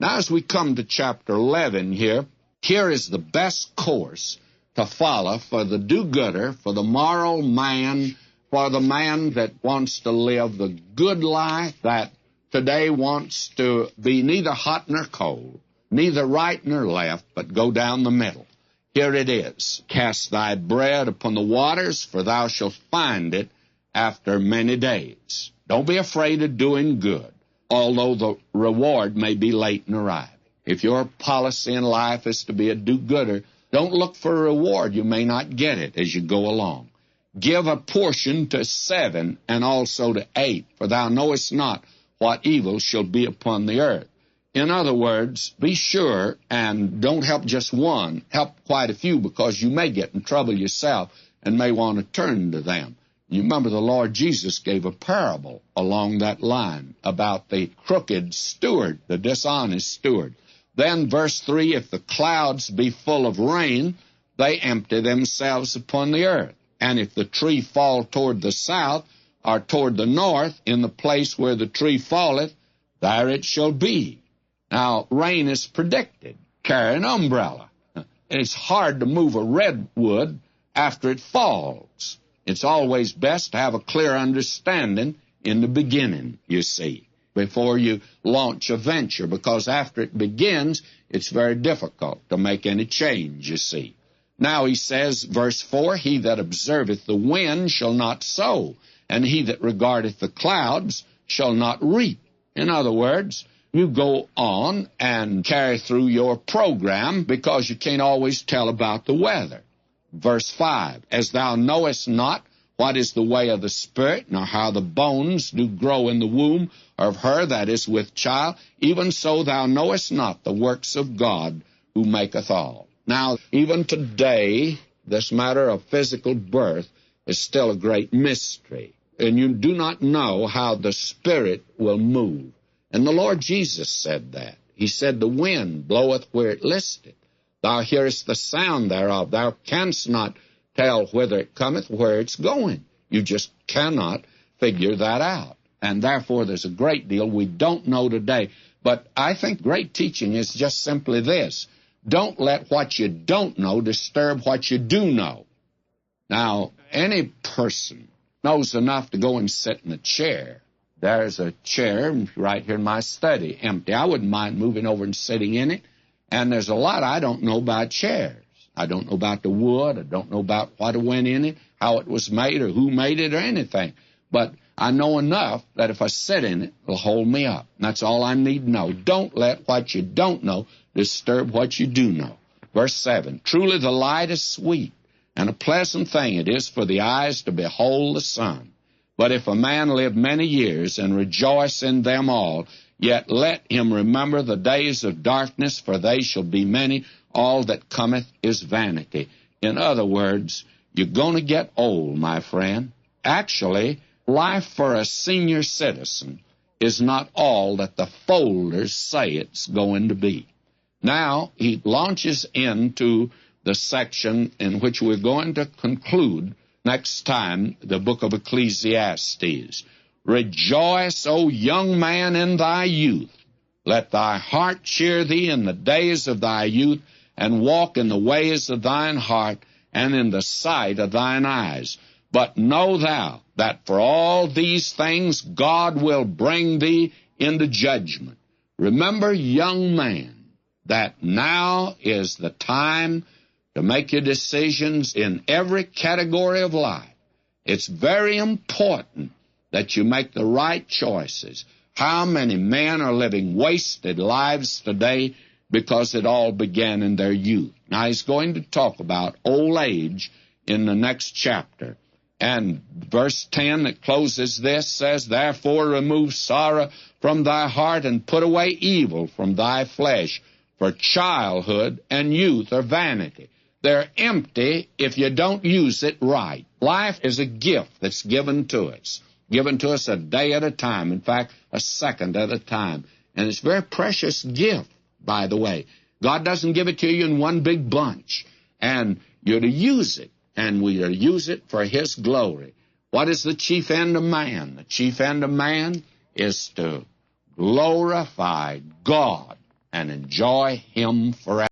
Now, as we come to chapter 11 here is the best course to follow for the do-gooder, for the moral man, for the man that wants to live the good life, that today wants to be neither hot nor cold, neither right nor left, but go down the middle. Here it is. Cast thy bread upon the waters, for thou shalt find it after many days. Don't be afraid of doing good, although the reward may be late in arriving. If your policy in life is to be a do-gooder, don't look for a reward. You may not get it as you go along. Give a portion to 7 and also to 8, for thou knowest not what evil shall be upon the earth. In other words, be sure and don't help just one. Help quite a few, because you may get in trouble yourself and may want to turn to them. You remember the Lord Jesus gave a parable along that line about the crooked steward, the dishonest steward. Then verse 3, if the clouds be full of rain, they empty themselves upon the earth. And if the tree fall toward the south or toward the north, in the place where the tree falleth, there it shall be. Now, rain is predicted. Carry an umbrella. It's hard to move a redwood after it falls. It's always best to have a clear understanding in the beginning, you see, before you launch a venture, because after it begins, it's very difficult to make any change, you see. Now he says, verse 4, he that observeth the wind shall not sow, and he that regardeth the clouds shall not reap. In other words, you go on and carry through your program, because you can't always tell about the weather. Verse 5, as thou knowest not what is the way of the Spirit, nor how the bones do grow in the womb of her that is with child, even so thou knowest not the works of God who maketh all. Now, even today, this matter of physical birth is still a great mystery, and you do not know how the Spirit will move. And the Lord Jesus said that. He said, the wind bloweth where it listeth. Thou hearest the sound thereof. Thou canst not tell whither it cometh, where it's going. You just cannot figure that out. And therefore, there's a great deal we don't know today. But I think great teaching is just simply this. Don't let what you don't know disturb what you do know. Now, any person knows enough to go and sit in a chair. There's a chair right here in my study, empty. I wouldn't mind moving over and sitting in it. And there's a lot I don't know about chairs. I don't know about the wood. I don't know about what went in it, how it was made, or who made it, or anything. But I know enough that if I sit in it, it'll hold me up. And that's all I need to know. Don't let what you don't know disturb what you do know. Verse 7, truly the light is sweet, and a pleasant thing it is for the eyes to behold the sun. But if a man live many years and rejoice in them all, yet let him remember the days of darkness, for they shall be many. All that cometh is vanity. In other words, you're going to get old, my friend. Actually, life for a senior citizen is not all that the folders say it's going to be. Now, he launches into the section in which we're going to conclude next time, the book of Ecclesiastes. Rejoice, O young man, in thy youth. Let thy heart cheer thee in the days of thy youth, and walk in the ways of thine heart, and in the sight of thine eyes. But know thou that for all these things God will bring thee into judgment. Remember, young man, that now is the time to make your decisions in every category of life. It's very important that you make the right choices. How many men are living wasted lives today because it all began in their youth? Now, he's going to talk about old age in the next chapter. And verse 10 that closes this says, therefore remove sorrow from thy heart, and put away evil from thy flesh, for childhood and youth are vanity. They're empty if you don't use it right. Life is a gift that's given to us a day at a time. In fact, a second at a time. And it's a very precious gift, by the way. God doesn't give it to you in one big bunch. And you're to use it, and we are to use it for His glory. What is the chief end of man? The chief end of man is to glorify God and enjoy Him forever.